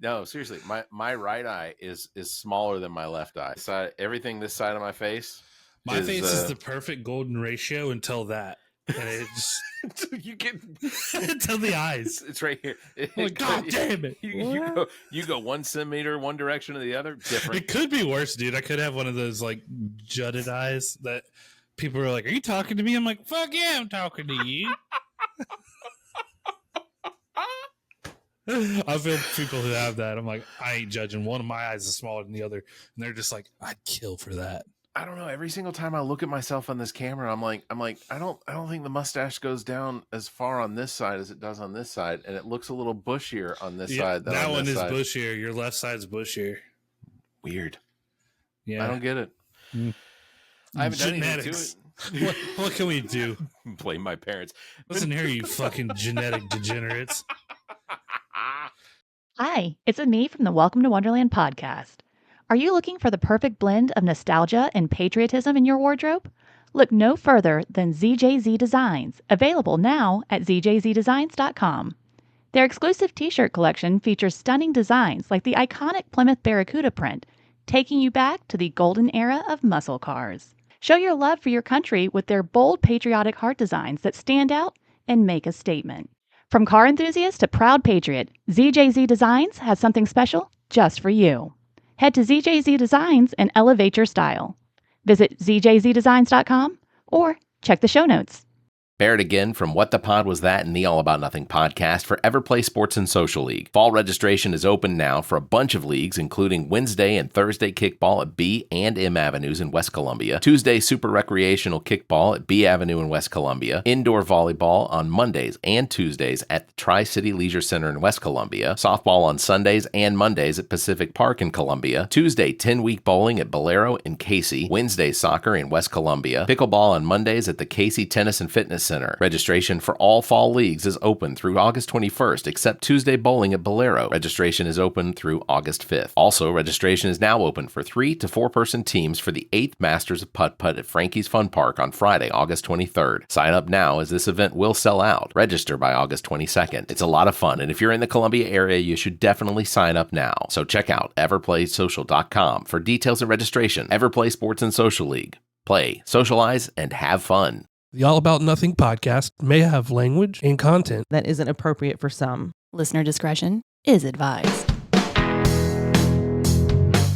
No, seriously, my right eye is smaller than my left eye. So everything this side of my face. My face is the perfect golden ratio until that. And it just you get until the eyes. It's right here. God damn it! You go 1 centimeter one direction or the other. Different. It could be worse, dude. I could have one of those like jutted eyes that people are like, "Are you talking to me?" I'm like, "Fuck yeah, I'm talking to you." I feel people who have that. I'm like, I ain't judging. One of my eyes is smaller than the other, and they're just like, I'd kill for that. I don't know. Every single time I look at myself on this camera, I'm like, I don't think the mustache goes down as far on this side as it does on this side, and it looks a little bushier on this side. That one is bushier. Your left side's bushier. Weird. Yeah, I don't get it. I haven't done anything to it. What can we do? Blame my parents. Listen here, you fucking genetic degenerates. Hi, it's me from the Welcome to Wonderland podcast. Are you looking for the perfect blend of nostalgia and patriotism in your wardrobe? Look no further than ZJZ Designs, available now at zjzdesigns.com. Their exclusive t-shirt collection features stunning designs like the iconic Plymouth Barracuda print, taking you back to the golden era of muscle cars. Show your love for your country with their bold patriotic heart designs that stand out and make a statement. From car enthusiast to proud patriot, ZJZ Designs has something special just for you. Head to ZJZ Designs and elevate your style. Visit zjzdesigns.com or check the show notes. Barrett again from What the Pod Was That and the All About Nothing podcast for Everplay Sports and Social League. Fall registration is open now for a bunch of leagues, including Wednesday and Thursday kickball at B and M Avenues in West Columbia, Tuesday super recreational kickball at B Avenue in West Columbia, indoor volleyball on Mondays and Tuesdays at the Tri-City Leisure Center in West Columbia, softball on Sundays and Mondays at Pacific Park in Columbia, Tuesday 10-week bowling at Bolero in Casey, Wednesday soccer in West Columbia, pickleball on Mondays at the Casey Tennis and Fitness Center. Registration for all fall leagues is open through August 21st, except Tuesday bowling at Bolero. Registration is open through August 5th. Also, registration is now open for 3 to 4-person teams for the 8th Masters of Putt-Putt at Frankie's Fun Park on Friday, August 23rd. Sign up now as this event will sell out. Register by August 22nd. It's a lot of fun, and if you're in the Columbia area, you should definitely sign up now. So check out everplaysocial.com for details and registration. Everplay Sports and Social League. Play, socialize, and have fun. The All About Nothing podcast may have language and content that isn't appropriate for some. Listener discretion is advised.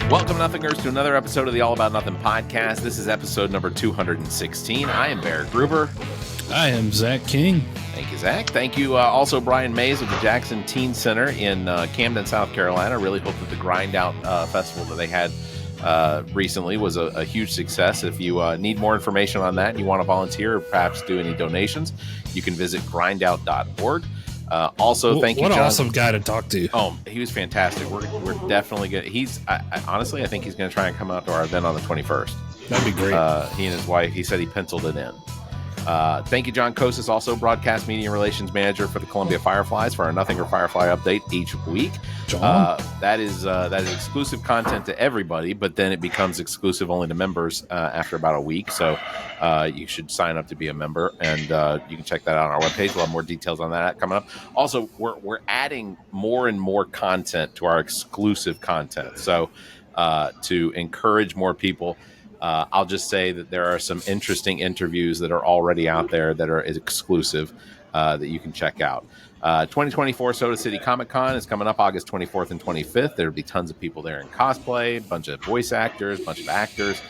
Welcome, Nothingers, to another episode of the All About Nothing podcast. This is episode number 216. I am Barrett Gruber. I am Zach King. Thank you, Zach. Thank you also, Brian Mays of the Jackson Teen Center in Camden, South Carolina. Really hope that the Grind Out festival that they had recently was a huge success. If you need more information on that and you want to volunteer or perhaps do any donations, you can visit grindout.org. Also, thank you, John. What an awesome guy to talk to. Oh, he was fantastic. We're definitely good. Honestly, I think he's going to try and come out to our event on the 21st. That'd be great. He and his wife, he said he penciled it in. Thank you, John Kosis, also broadcast media relations manager for the Columbia Fireflies, for our Nothing or Firefly update each week. That is exclusive content to everybody, but then it becomes exclusive only to members after about a week. So you should sign up to be a member, and you can check that out on our webpage. We'll have more details on that coming up. Also, we're adding more and more content to our exclusive content. So to encourage more people, I'll just say that there are some interesting interviews that are already out there that are exclusive that you can check out. 2024 Soda City Comic Con is coming up August 24th and 25th. There'll be tons of people there in cosplay, a bunch of voice actors, a bunch of actors,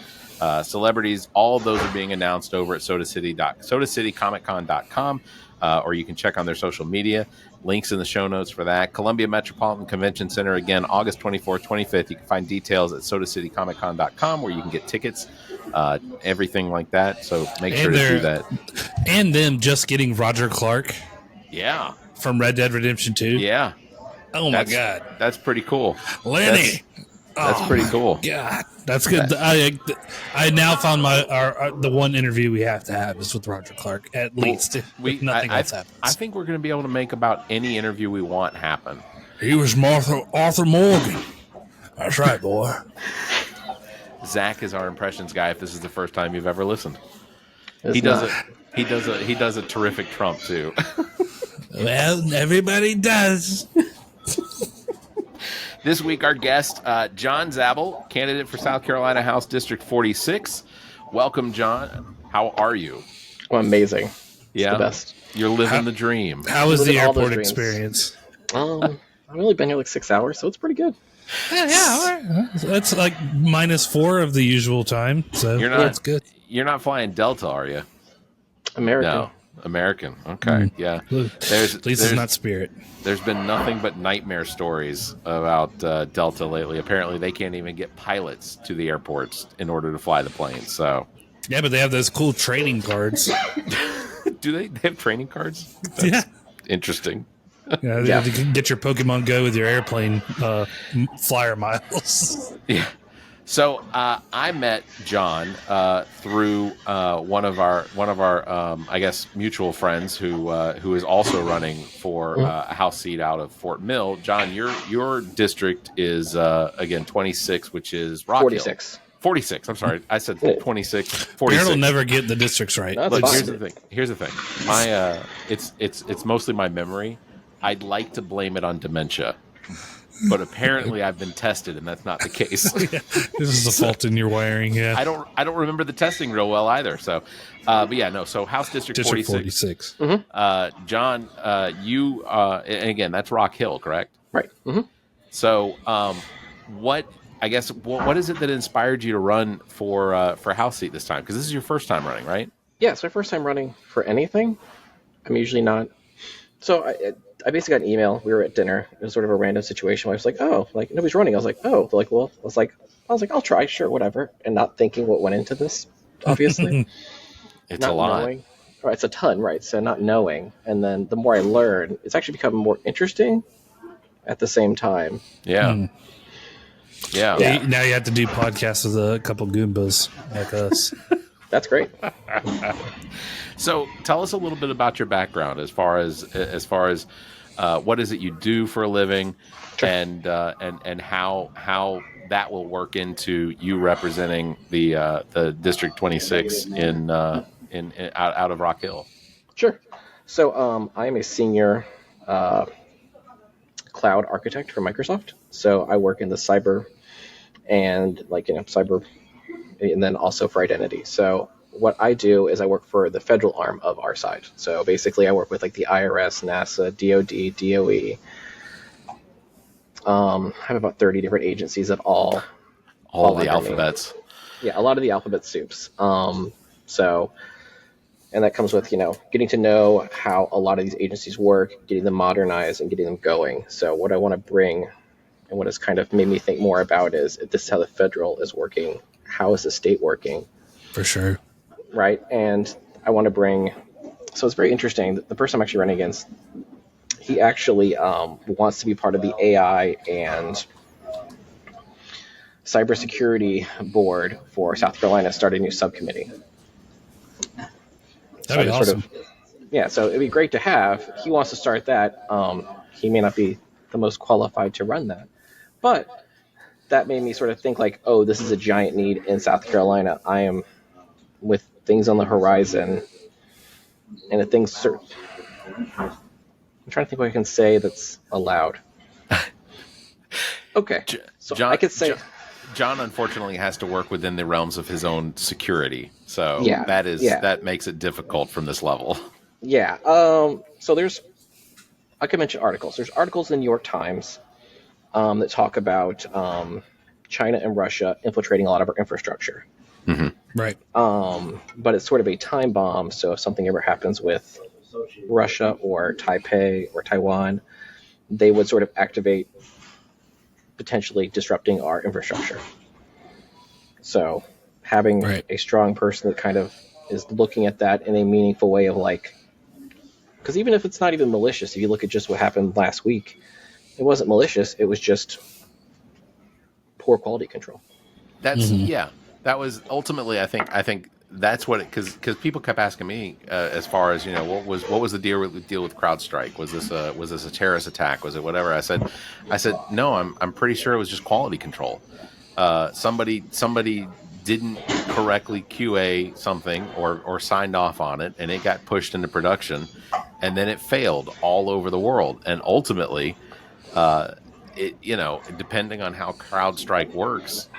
celebrities. All of those are being announced over at sodacitycomiccon.com, or you can check on their social media. Links in the show notes for that. Columbia Metropolitan Convention Center, again, August 24th, 25th. You can find details at sodacitycomiccon.com, where you can get tickets, everything like that. So make sure to do that. And them just getting Roger Clark. Yeah. From Red Dead Redemption 2. Yeah. Oh, my God. That's pretty cool. Lenny. That's pretty cool. God, that's good. I now found the one interview we have to have is with Roger Clark, at least. If nothing else happens. I think we're going to be able to make about any interview we want happen. He was Arthur Morgan. That's right, boy. Zach is our impressions guy. If this is the first time you've ever listened, he does a terrific Trump too. Well, everybody does. This week, our guest, John Zabel, candidate for South Carolina House District 46. Welcome, John. How are you? Well, amazing. It's the best. You're living the dream. How was the airport experience? I've only been here like 6 hours, so it's pretty good. Yeah. That's like -4 of the usual time, so that's good. You're not flying Delta, are you? American. No, American. Okay, yeah. At least it's not Spirit. There's been nothing but nightmare stories about Delta lately. Apparently, they can't even get pilots to the airports in order to fly the planes. So, yeah, but they have those cool training cards. Do they have training cards? Yeah, interesting. Yeah, you can get your Pokemon Go with your airplane flyer miles. Yeah. So I met John through one of our I guess mutual friends who is also running for a House seat out of Fort Mill. John, your district is again 26, which is Rock 46. Hill. 46. I'm sorry, I said 26. 46. Harold will never get the districts right. Look, here's the thing. My it's mostly my memory. I'd like to blame it on dementia. But apparently I've been tested, and that's not the case. Yeah, this is the fault in your wiring. Yeah, I don't remember the testing real well either. So, but yeah, no. So House District 46. Mm-hmm. John, you and again, that's Rock Hill, correct? Right. Mm-hmm. So, what is it that inspired you to run for House seat this time? Because this is your first time running, right? Yeah, it's my first time running for anything. I'm usually not. So I basically got an email. We were at dinner. It was sort of a random situation where I was like, oh, like nobody's running. I was like, oh, they're like, well, I was like, I'll try, sure, whatever, and not thinking what went into this, obviously. It's not a lot. Knowing, right, it's a ton, right? So not knowing, and then the more I learn, it's actually become more interesting. At the same time, yeah. Now you have to do podcasts with a couple Goombas like us. That's great. So tell us a little bit about your background as far as what is it you do for a living, sure. and how that will work into you representing the District 26 in out of Rock Hill. Sure. So I am a senior cloud architect for Microsoft. So I work in the cyber and cyber, and then also for identity. So what I do is I work for the federal arm of our side. So basically I work with like the IRS, NASA, DOD, DOE. I have about 30 different agencies that all the alphabets. Yeah, a lot of the alphabet soups. And that comes with, getting to know how a lot of these agencies work, getting them modernized and getting them going. So what I want to bring and what has kind of made me think more about is if this is how the federal is working, how is the state working? For sure. Right. And I want to bring, so it's very interesting. The person I'm actually running against, he actually wants to be part of the AI and cybersecurity board for South Carolina, start a new subcommittee. That'd be awesome. So it'd be great to have. He wants to start that. He may not be the most qualified to run that. But that made me sort of think like, oh, this is a giant need in South Carolina. I am with things on the horizon and I'm trying to think what I can say that's allowed. Okay. So John, I could say... John unfortunately has to work within the realms of his own security. So that makes it difficult from this level. Yeah. So I could mention articles. There's articles in the New York Times that talk about China and Russia infiltrating a lot of our infrastructure. Mm-hmm. Right. But it's sort of a time bomb. So if something ever happens with Russia or Taipei or Taiwan, they would sort of activate potentially disrupting our infrastructure. So having a strong person that kind of is looking at that in a meaningful way of like, because even if it's not even malicious, if you look at just what happened last week, it wasn't malicious. It was just poor quality control. That's that was ultimately, I think that's what it, because people kept asking me as far as what was the deal with CrowdStrike? Was this a terrorist attack? Was it whatever? I said no. I'm pretty sure it was just quality control. Somebody didn't correctly QA something or signed off on it, and it got pushed into production, and then it failed all over the world. And ultimately, depending on how CrowdStrike works,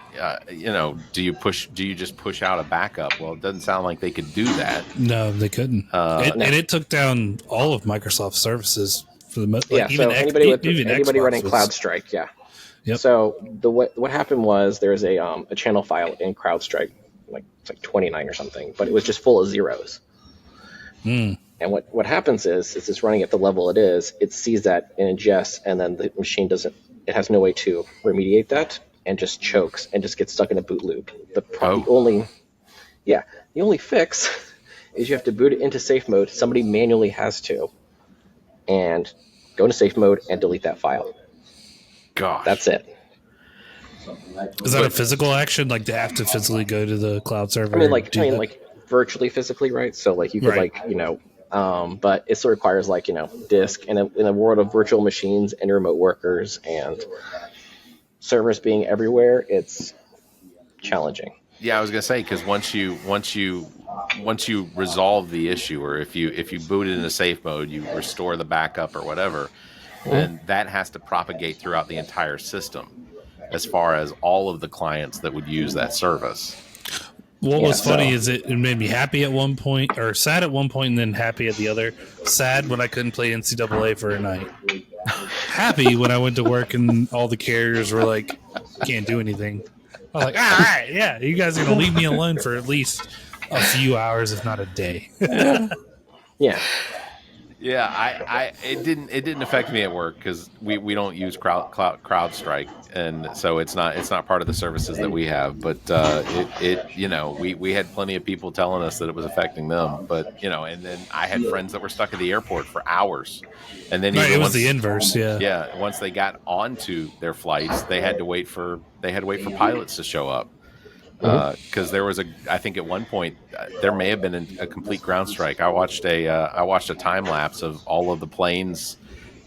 do you just push out a backup? Well, it doesn't sound like they could do that. No, they couldn't. And it took down all of Microsoft services for the most. Like so anybody running CrowdStrike, yeah. Yep. So what happened was there was a channel file in CrowdStrike, it's like 29 or something, but it was just full of zeros. And what happens is it's running at the level it is. It sees that and ingests, and then the machine it has no way to remediate that, and just chokes and just gets stuck in a boot loop. The only fix is you have to boot it into safe mode. Somebody manually has to, and go into safe mode and delete that file. Gosh, that's it. Is that a physical action? Like they have to physically go to the cloud server? like virtually physically, right? So like you could but it still requires disk, and in a world of virtual machines and remote workers and servers being everywhere, it's challenging. Yeah, I was gonna say, because once you resolve the issue, or if you boot it into safe mode, you restore the backup or whatever, then that has to propagate throughout the entire system, as far as all of the clients that would use that service. What was funny is it made me happy at one point, or sad at one point, and then happy at the other. Sad when I couldn't play NCAA for a night. Happy when I went to work and all the carriers were like, can't do anything. I was like, all right, yeah, you guys are going to leave me alone for at least a few hours, if not a day. Yeah. Yeah, it didn't affect me at work because we don't use CrowdStrike, and so it's not part of the services that we have. But we had plenty of people telling us that it was affecting them. But and then I had friends that were stuck at the airport for hours, and then it was the inverse. Yeah, once they got onto their flights, they had to wait for pilots to show up. Because there was I think at one point there may have been a complete ground strike. I watched a time lapse of all of the planes.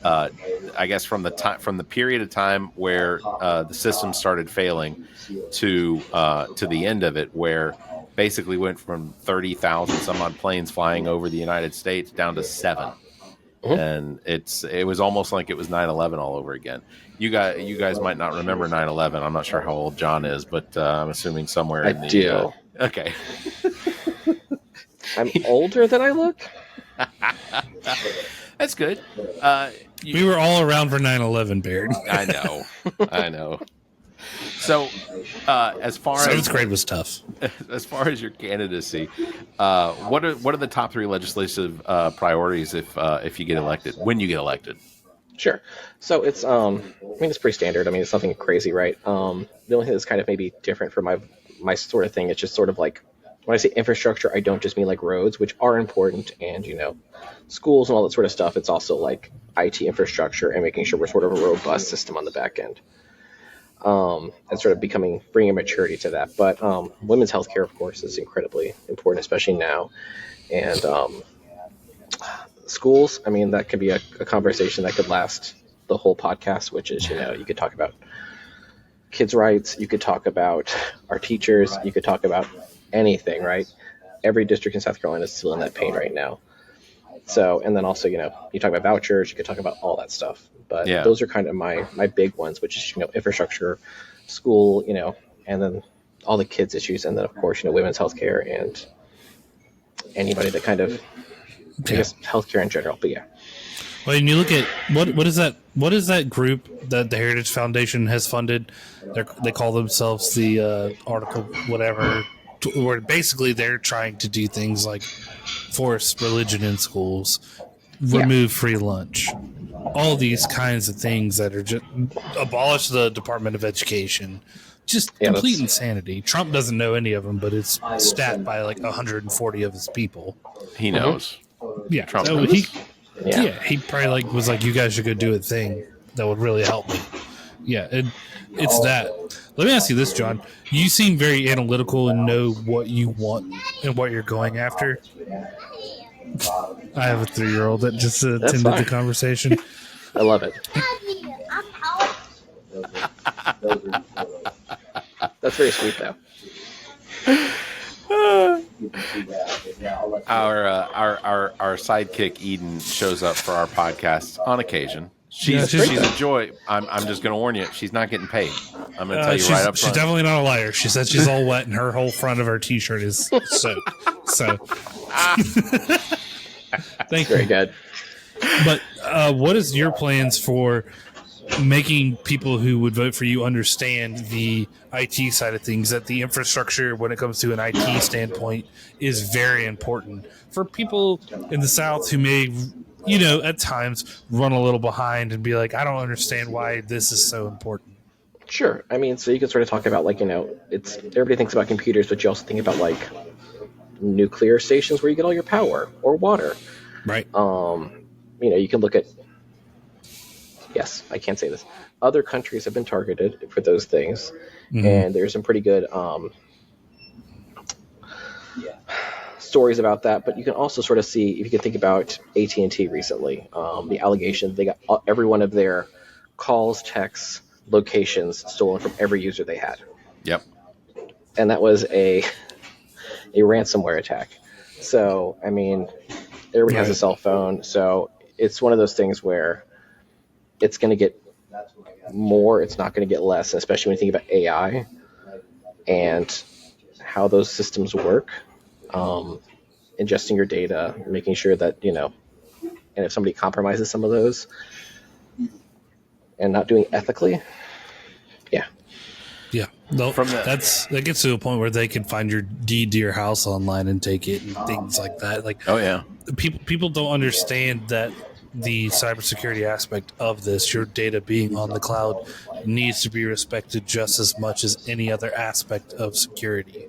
I guess from the period of time where the system started failing to the end of it, where basically went from 30,000 some odd planes flying over the United States down to 7. And it was almost like it was 9/11 all over again. You guys might not remember 9/11. I'm not sure how old John is, but I'm assuming somewhere in the... I do. Okay. I'm older than I look. That's good. We were all around for 9/11, Baird. I know. So, as far as 7th grade was tough. As far as your candidacy, what are the top 3 legislative priorities if you get elected? When you get elected? Sure. So it's it's pretty standard. It's nothing crazy, right? The only thing that's kind of maybe different for my sort of thing, it's just sort of like when I say infrastructure, I don't just mean like roads, which are important, and schools and all that sort of stuff. It's also like IT infrastructure and making sure we're sort of a robust system on the back end. And sort of bringing maturity to that. But women's healthcare, of course, is incredibly important, especially now. And schools, that could be a conversation that could last the whole podcast, which is, you could talk about kids' rights, you could talk about our teachers, you could talk about anything, right? Every district in South Carolina is feeling that pain right now. So, and then also, you talk about vouchers, you could talk about all that stuff. But those are kind of my big ones, which is, infrastructure, school, and then all the kids issues. And then, of course, women's healthcare and anybody that kind of, I guess, healthcare in general. But yeah. Well, and you look at what is that group that the Heritage Foundation has funded? They call themselves the Article whatever, where basically they're trying to do things like force religion in schools, remove free lunch, all these kinds of things that are just abolish the Department of Education. Just complete insanity. Trump doesn't know any of them, but it's staffed by like 140 of his people. He knows. Yeah, Trump so knows. He probably was like, you guys should go do a thing that would really help me. Yeah, it's that. Let me ask you this, John. You seem very analytical and know what you want and what you're going after. I have a 3-year-old that just attended the conversation. I love it. That's very sweet, though. Our sidekick Eden shows up for our podcast on occasion. She's a joy. I'm just going to warn you. She's not getting paid. I'm going to tell you right up front. She's definitely not a liar. She said she's all wet and her whole front of her T-shirt is soaked. So, thank you. Very good. But what is your plans for making people who would vote for you understand the IT side of things, that the infrastructure when it comes to an IT standpoint is very important for people in the South who may, at times run a little behind and be like, I don't understand why this is so important. Sure. I mean, so you can sort of talk about it's everybody thinks about computers, but you also think about nuclear stations where you get all your power or water. Right. You can look at, yes, I can't say this. Other countries have been targeted for those things, and there's some pretty good stories about that. But you can also sort of see, if you can think about AT&T recently, the allegation they got every one of their calls, texts, locations stolen from every user they had. Yep. And that was a ransomware attack. So, I mean, everybody has a cell phone, so it's one of those things where it's going to get more, it's not going to get less, especially when you think about AI and how those systems work, ingesting your data, making sure that, and if somebody compromises some of those and not doing ethically, yeah. Yeah, that gets to a point where they can find your deed to your house online and take it and things like that. Oh yeah, people don't understand that the cybersecurity aspect of this, your data being on the cloud, needs to be respected just as much as any other aspect of security.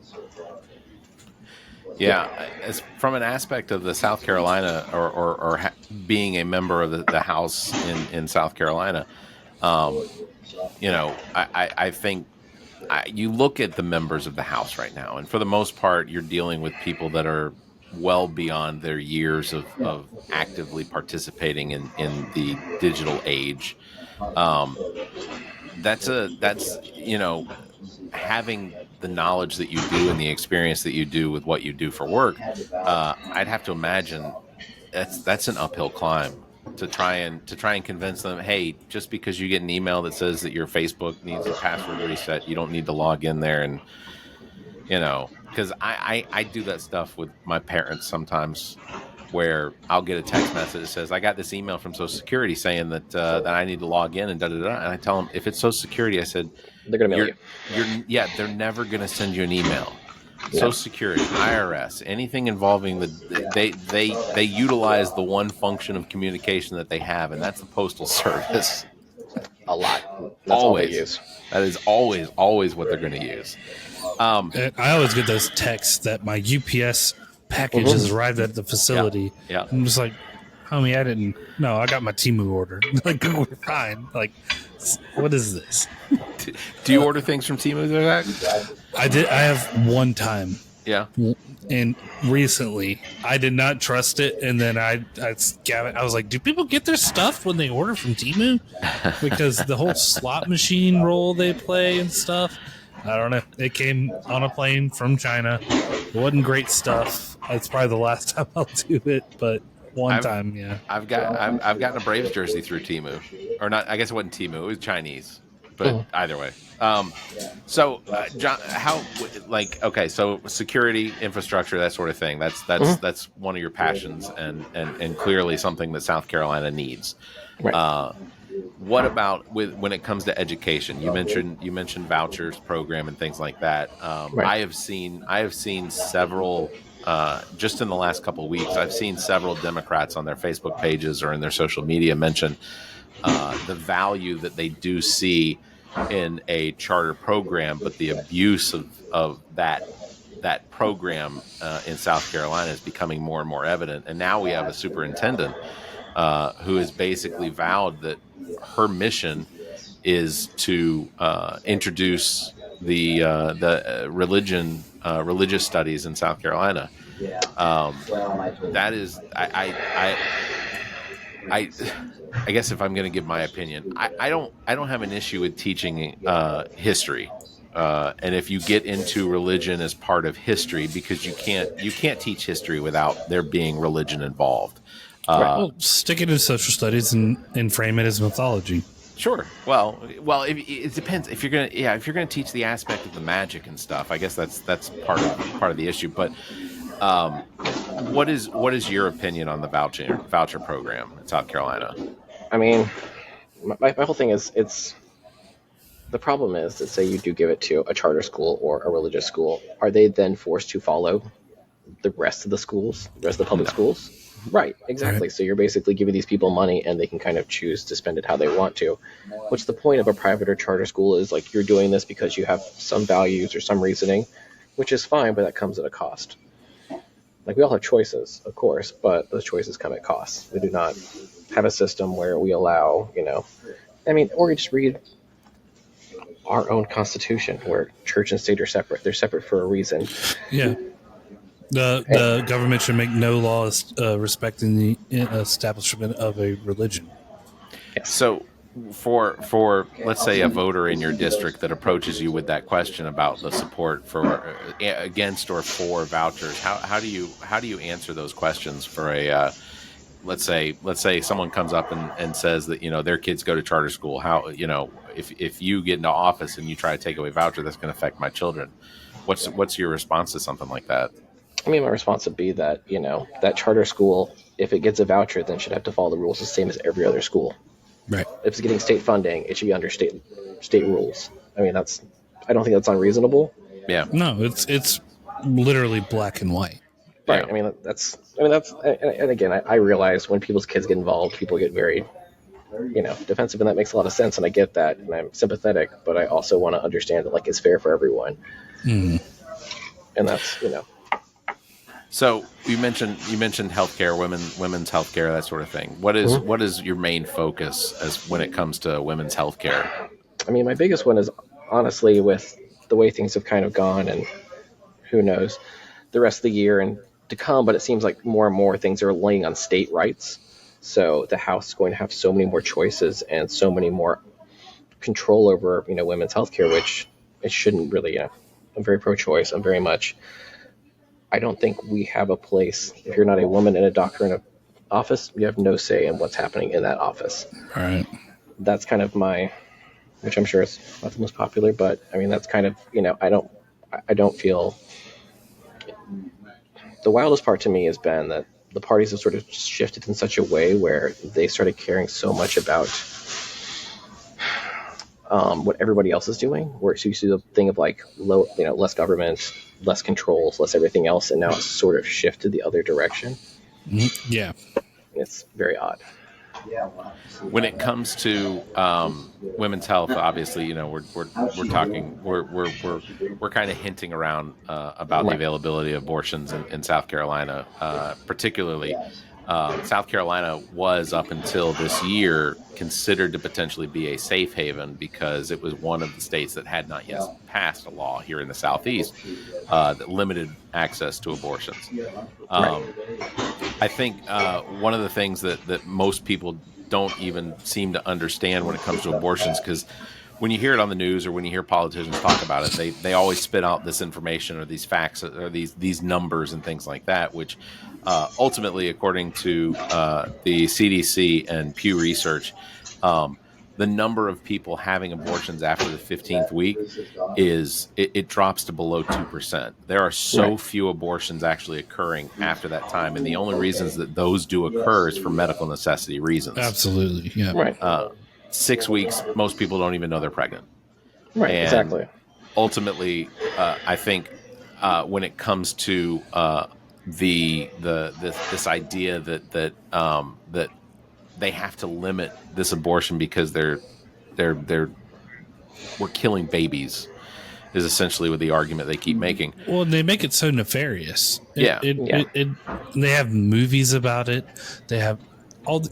Yeah, as from an aspect of the South Carolina or being a member of the House in South Carolina, I think you look at the members of the House right now, and for the most part, you're dealing with people that are well beyond their years of actively participating in the digital age. That's having the knowledge that you do and the experience that you do with what you do for work. I'd have to imagine that's an uphill climb to try and convince them, hey, just because you get an email that says that your Facebook needs a password reset, you don't need to log in there. And because I do that stuff with my parents sometimes, where I'll get a text message that says, I got this email from Social Security saying that I need to log in and and I tell them, if it's Social Security, I said, they're going to mail you. They're never going to send you an email. Yeah. Social Security, IRS, anything involving they utilize the one function of communication that they have, and that's the Postal Service. A lot. That's always all they use. That is always what they're going to use. I always get those texts that my UPS package has arrived at the facility. Yeah. I'm just like, homie, I got my Temu order. Like, we're fine. Like, what is this? Do you order things from Temu, Zach? I did. I have one time. Yeah. And recently, I did not trust it, and then I was like, do people get their stuff when they order from Temu? Because the whole slot machine role they play and stuff, I don't know. It came on a plane from China. It wasn't great stuff. It's probably the last time I'll do it, but one time, yeah. I've gotten a Braves jersey through Temu, or not. I guess it wasn't Temu. It was Chinese, but either way. So, John, so security, infrastructure, that sort of thing. That's one of your passions, and clearly something that South Carolina needs. Right. What about when it comes to education? You mentioned vouchers program and things like that. Right. I have seen several. Just in the last couple of weeks, I've seen several Democrats on their Facebook pages or in their social media mention the value that they do see in a charter program, but the abuse of that program in South Carolina is becoming more and more evident. And now we have a superintendent who has basically vowed that her mission is to introduce the religious studies in South Carolina. That is, I guess if I'm going to give my opinion, I don't have an issue with teaching history, and if you get into religion as part of history, because you can't teach history without there being religion involved. Well, stick it in social studies and frame it as mythology. Sure. Well, it depends. If you're gonna teach the aspect of the magic and stuff, I guess that's part of the issue. But what is your opinion on the voucher program in South Carolina? I mean, my whole thing is the problem is that say you do give it to a charter school or a religious school, are they then forced to follow the rest of the schools, the rest of the public schools? Right, exactly. Right. So you're basically giving these people money and they can kind of choose to spend it how they want to. What's the point of a private or charter school is like you're doing this because you have some values or some reasoning, which is fine, but that comes at a cost. Like we all have choices, of course, but those choices come at costs. We do not have a system where we allow, or you just read our own constitution where church and state are separate. They're separate for a reason. Yeah. The government should make no laws respecting the establishment of a religion. Yes. So for let's say a voter in your district that approaches you with that question about the support for against or for vouchers, how do you answer those questions for a let's say someone comes up and says that their kids go to charter school, how if you get into office and you try to take away voucher, that's going to affect my children. What's your response to something like that? I mean, my response would be that, that charter school, if it gets a voucher, then should have to follow the rules the same as every other school. Right. If it's getting state funding, it should be under state rules. I mean, I don't think that's unreasonable. Yeah. No, it's literally black and white. Right. Yeah. And again, I realize when people's kids get involved, people get very, defensive, and that makes a lot of sense, and I get that, and I'm sympathetic, but I also want to understand that, like, it's fair for everyone. Mm. And that's, So you mentioned healthcare, women's healthcare, that sort of thing. What is your main focus as when it comes to women's healthcare? I mean, my biggest one is honestly with the way things have kind of gone, and who knows the rest of the year and to come, but it seems like more and more things are laying on state rights. So the House is going to have so many more choices and so many more control over, women's healthcare, which it shouldn't really. I'm very pro-choice. I don't think we have a place. If you're not a woman and a doctor in an office, you have no say in what's happening in that office. All right. That's kind of which I'm sure is not the most popular, but I mean, that's kind of, I don't feel. The wildest part to me has been that the parties have sort of shifted in such a way where they started caring so much about what everybody else is doing, where you see the thing of like less government, less controls, less everything else, and now it's sort of shifted the other direction. Yeah, it's very odd. When it comes to women's health, obviously, we're talking, we're kind of hinting around about the availability of abortions in South Carolina, particularly. South Carolina was, up until this year, considered to potentially be a safe haven because it was one of the states that had not yet passed a law here in the Southeast that limited access to abortions. I think one of the things that most people don't even seem to understand when it comes to abortions, because when you hear it on the news or when you hear politicians talk about it, they always spit out this information or these facts or these numbers and things like that, which ultimately, according to the CDC and Pew Research, the number of people having abortions after the 15th week it drops to below 2%. There are so few abortions actually occurring after that time, and the only reasons that those do occur is for medical necessity reasons. Absolutely, yeah. Right. 6 weeks, most people don't even know they're pregnant. Right. And exactly. Ultimately, I think when it comes to this idea that they have to limit this abortion because we're killing babies is essentially what the argument they keep making. Well, they make it so nefarious. They have movies about it. They have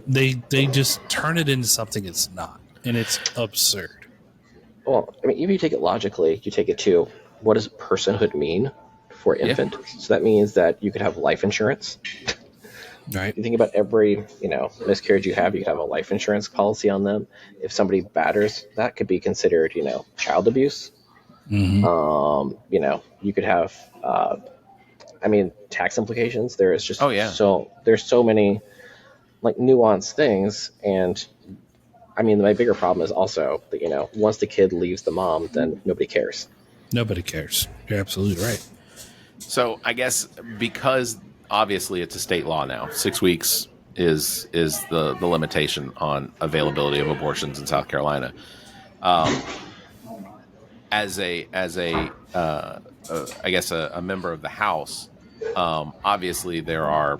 they just turn it into something it's not, and it's absurd. Well, I mean, if you take it logically, you take it to what does personhood mean for an infant? So that means that you could have life insurance. Right. You think about every, miscarriage you could have a life insurance policy on them. If somebody batters, that could be considered, child abuse. Mm-hmm. You could have, tax implications. There is just there's so many like nuanced things. And I mean, my bigger problem is also that, you know, once the kid leaves the mom, then nobody cares. Nobody cares. You're absolutely right. So I guess because obviously it's a state law now, 6 weeks is the limitation on availability of abortions in South Carolina. As a I guess a member of the House, obviously there are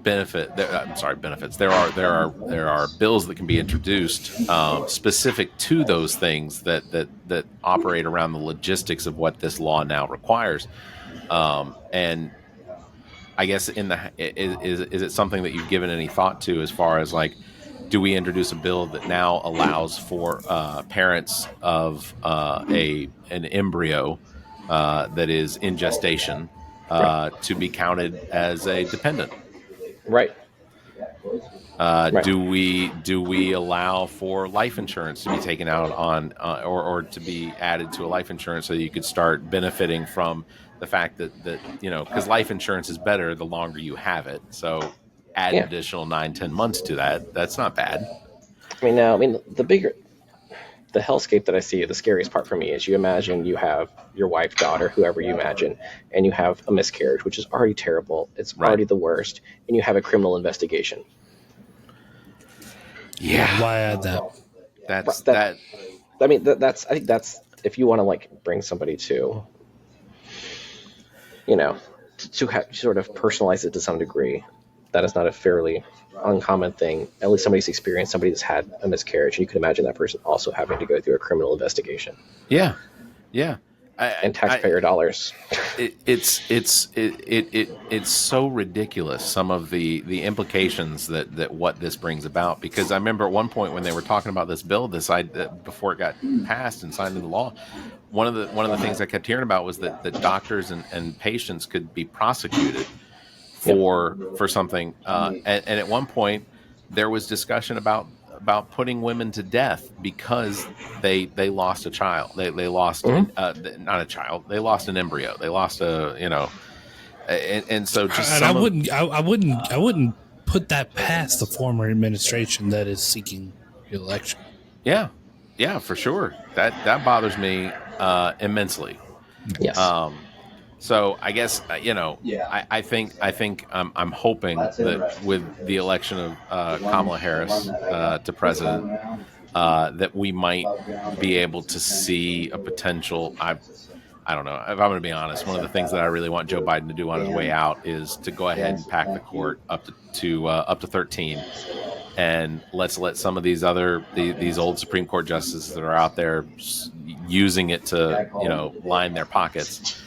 benefits. There are bills that can be introduced specific to those things that operate around the logistics of what this law now requires. And I guess is it something that you've given any thought to as far as like, do we introduce a bill that now allows for parents of an embryo that is in gestation to be counted as a dependent? Right. Right. Do we allow for life insurance to be taken out on or to be added to a life insurance so that you could start benefiting from the fact that you know, because life insurance is better the longer you have it. So add an additional 9-10 months to that. That's not bad. I mean, the hellscape that I see, the scariest part for me is you imagine you have your wife, daughter, whoever you imagine, and you have a miscarriage, which is already terrible. It's already the worst, and you have a criminal investigation. Yeah. Why add that? That. I mean, I think that's if you want to like bring somebody to, you know, to sort of personalize it to some degree. That is not a fairly uncommon thing. At least somebody's experienced, somebody that's had a miscarriage, and you can imagn that person also having to go through a criminal investigation. Yeah. And taxpayer dollars. It's so ridiculous, some of the implications that what this brings about. Because I remember at one point when they were talking about this bill, before it got passed and signed into law, one of the things I kept hearing about was that doctors and patients could be prosecuted for something. And at one point there was discussion about putting women to death because they lost a child. They lost not a child. They lost an embryo. They lost and so just. And I wouldn't put that past the former administration that is seeking re-election. Yeah, for sure. That bothers me immensely. Yes. So I guess I think I'm hoping that with the election of Kamala Harris to president, that we might be able to see a potential. I don't know. If I'm going to be honest, one of the things that I really want Joe Biden to do on his way out is to go ahead and pack the court up to 13, and let's let some of these old Supreme Court justices that are out there using it to line their pockets.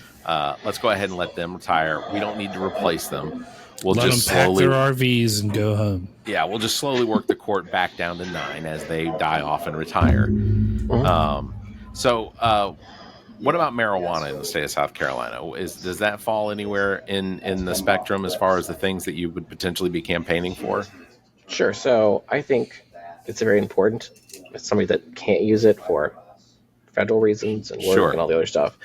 Let's go ahead and let them retire. We don't need to replace them. We'll let just them pack slowly their RVs and go home. Yeah, we'll just slowly work the court back down to 9 as they die off and retire. So what about marijuana in the state of South Carolina? Does that fall anywhere in the spectrum as far as the things that you would potentially be campaigning for? Sure. So I think it's very important. It's somebody that can't use it for federal reasons and work and all the other stuff.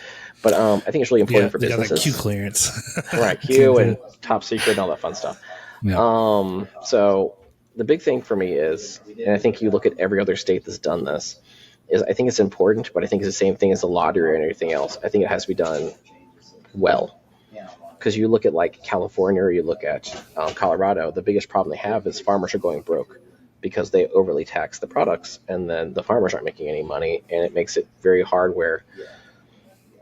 But I think it's really important for businesses. Got that Q clearance. Right, Q and top secret and all that fun stuff. Yeah. So the big thing for me is, and I think you look at every other state that's done this, is I think it's important, but I think it's the same thing as the lottery and everything else. I think it has to be done well. Because you look at like California or you look at Colorado, the biggest problem they have is farmers are going broke because they overly tax the products, and then the farmers aren't making any money, and it makes it very hard where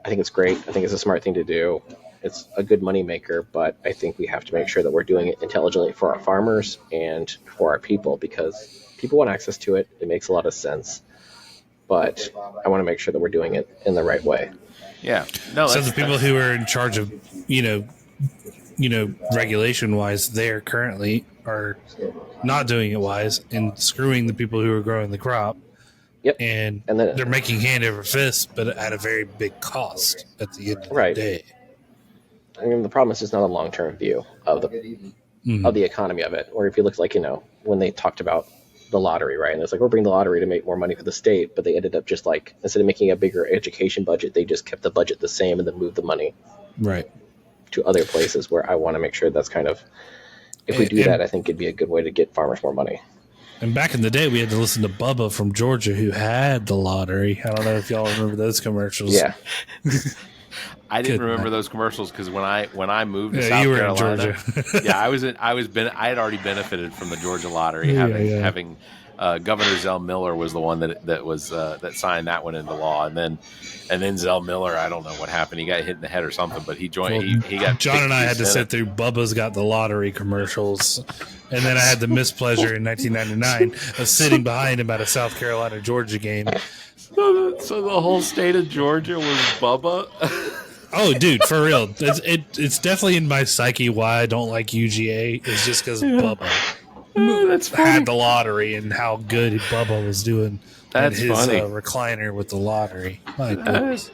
I think it's great. I think it's a smart thing to do. It's a good money maker, but I think we have to make sure that we're doing it intelligently for our farmers and for our people, because people want access to it. It makes a lot of sense, but I want to make sure that we're doing it in the right way. Yeah. No. So the people who are in charge of, regulation wise, there currently are not doing it wise and screwing the people who are growing the crop. Yep. And then they're making hand over fist, but at a very big cost at the end of the day. I mean, the problem is just not a long-term view of the economy of it. Or if you look like, when they talked about the lottery, right? And it's like, we're bringing the lottery to make more money for the state, but they ended up just like, instead of making a bigger education budget, they just kept the budget the same and then moved the money right to other places where I want to make sure that's kind of if we do And- that, I think it'd be a good way to get farmers more money. And back in the day, we had to listen to Bubba from Georgia, who had the lottery. I don't know if y'all remember those commercials. Yeah. I didn't Good remember night. those commercials because when I moved to Yeah, South you were in Carolina, Georgia. yeah, I had already benefited from the Georgia lottery, Yeah, having Governor Zell Miller was the one that signed that one into law, and then Zell Miller, I don't know what happened, he got hit in the head or something, but he joined. Well, he got John picked and I be had to Senate. sit through Bubba's Got the Lottery commercials, and then I had the mispleasure in 1999 of sitting behind him at a South Carolina Georgia game. So the whole state of Georgia was Bubba. Oh, dude, for real, it's definitely in my psyche why I don't like UGA. It's just because Bubba That's had the lottery and how good Bubba was doing. That's in his funny. Recliner with the lottery. My goodness.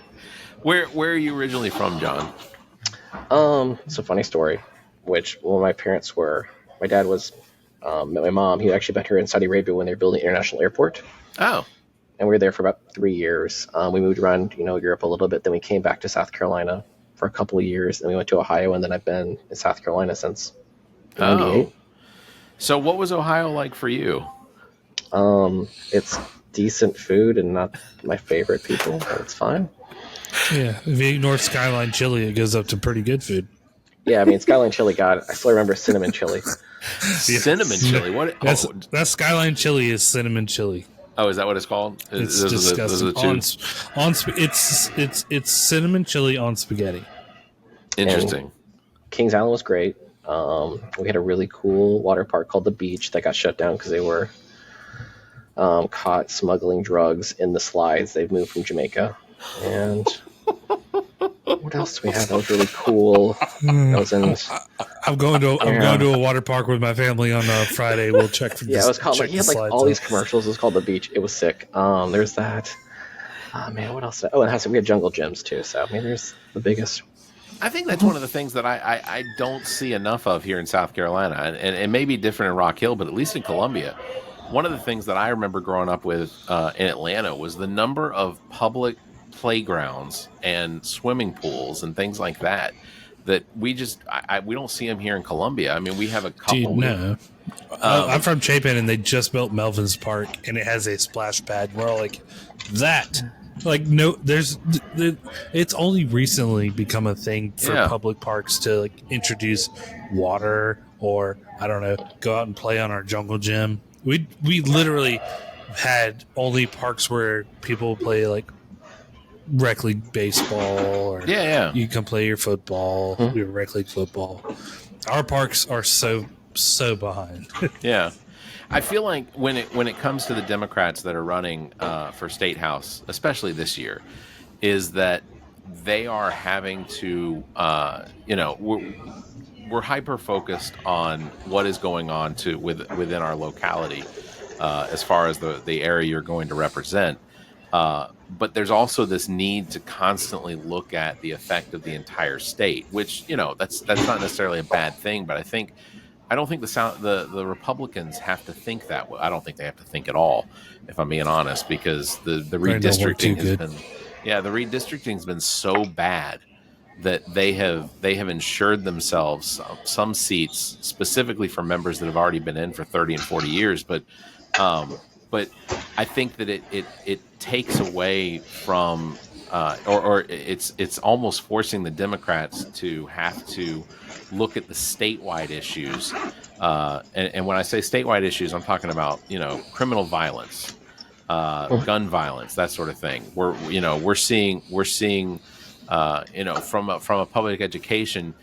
Where are you originally from, John? It's a funny story, which when my parents were, my dad was, met my mom. He actually met her in Saudi Arabia when they were building an international airport. Oh, And we were there for about 3 years. We moved around, Europe a little bit. Then we came back to South Carolina for a couple of years. Then we went to Ohio, and then I've been in South Carolina since '98. So what was Ohio like for you? It's decent food and not my favorite people, but it's fine. Yeah, if you ignore Skyline Chili, it goes up to pretty good food. Yeah, I mean, Skyline Chili, God, I still remember cinnamon chili. Cinnamon chili. What? That's Skyline Chili is cinnamon chili. Oh, is that what it's called? It's Those are disgusting. the two. It's cinnamon chili on spaghetti. Interesting. Kings Island was great. We had a really cool water park called the Beach that got shut down because they were caught smuggling drugs in the slides. They've moved from Jamaica. And what else do we have that was really cool? That was in... I'm going to a water park with my family on Friday. We'll check for Yeah, it was called like, he had like all these commercials. It was called the Beach. It was sick. There's that. Oh man, what else? Oh, and we had jungle gyms too. So I mean, there's the biggest. I think that's one of the things that I don't see enough of here in South Carolina, and it may be different in Rock Hill, but at least in Columbia, one of the things that I remember growing up with in Atlanta was the number of public playgrounds and swimming pools and things like that we just we don't see them here in Columbia. I mean, we have a couple. Dude, no. I'm from Chapin, and they just built Melvin's Park, and it has a splash pad. We're all like, that. Like, no, it's only recently become a thing for public parks to like introduce water, or I don't know, go out and play on our jungle gym. We literally had only parks where people play like rec league baseball, or you can play your football, your rec league football. Our parks are so behind. Yeah. I feel like when it comes to the Democrats that are running for state house, especially this year, is that they are having to, we're hyper focused on what is going on within our locality as far as the area you're going to represent. But there's also this need to constantly look at the effect of the entire state, which, that's not necessarily a bad thing, but I don't think the Republicans have to think that way. I don't think they have to think at all, if I'm being honest, because the redistricting has been so bad that they have ensured themselves some seats specifically for members that have already been in for 30 and 40 years. But I think that it takes away from or it's almost forcing the Democrats to have to look at the statewide issues, and when I say statewide issues, I'm talking about criminal violence, gun violence, that sort of thing. We're seeing from a public education.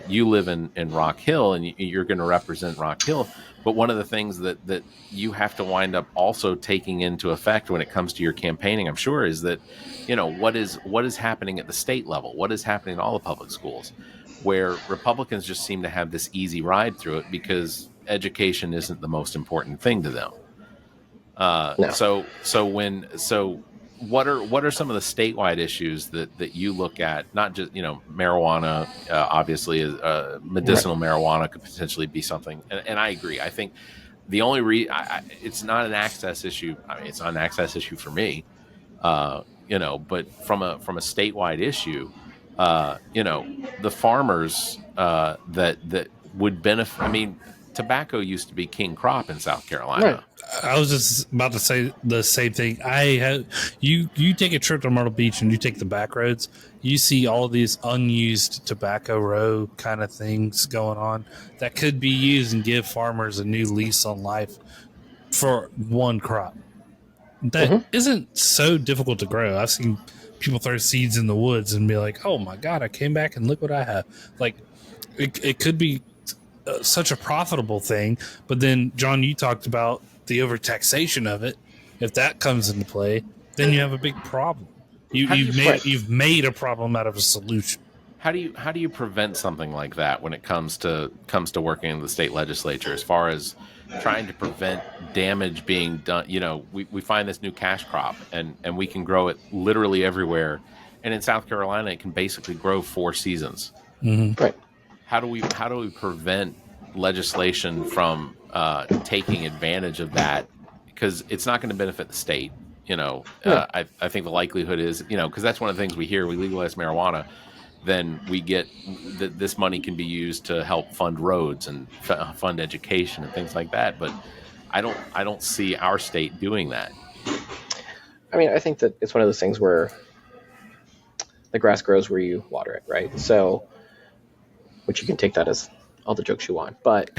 You live in Rock Hill, and you're going to represent Rock Hill. But one of the things that you have to wind up also taking into effect when it comes to your campaigning, I'm sure, is that what is happening at the state level, what is happening in all the public schools, where Republicans just seem to have this easy ride through it because education isn't the most important thing to them. No. So what are some of the statewide issues that you look at? Not just marijuana, obviously, medicinal marijuana could potentially be something, and I agree. I think the only it's not an access issue. I mean, it's not an access issue for me, but from a statewide issue, the farmers that would benefit. I mean, tobacco used to be king crop in South Carolina. Right. I was just about to say the same thing. You take a trip to Myrtle Beach and you take the back roads, you see all these unused tobacco row kind of things going on that could be used and give farmers a new lease on life for one crop. That isn't so difficult to grow. I've seen people throw seeds in the woods and be like, "Oh my God, I came back and look what I have." Like, it could be such a profitable thing. But then, John, you talked about the overtaxation of it. If that comes into play, then you have a big problem. You've made a problem out of a solution. How do you prevent something like that when it comes to working in the state legislature, as far as trying to prevent damage being done? You know, we find this new cash crop and we can grow it literally everywhere. And in South Carolina, it can basically grow 4 seasons. Mm-hmm. Right. How do we prevent legislation from taking advantage of that? Because it's not going to benefit the state. You know, I think the likelihood is, you know, because that's one of the things we hear. We legalize marijuana, then we get this money can be used to help fund roads and fund education and things like that. But I don't see our state doing that. I mean, I think that it's one of those things where the grass grows where you water it, right? So, which you can take that as all the jokes you want, but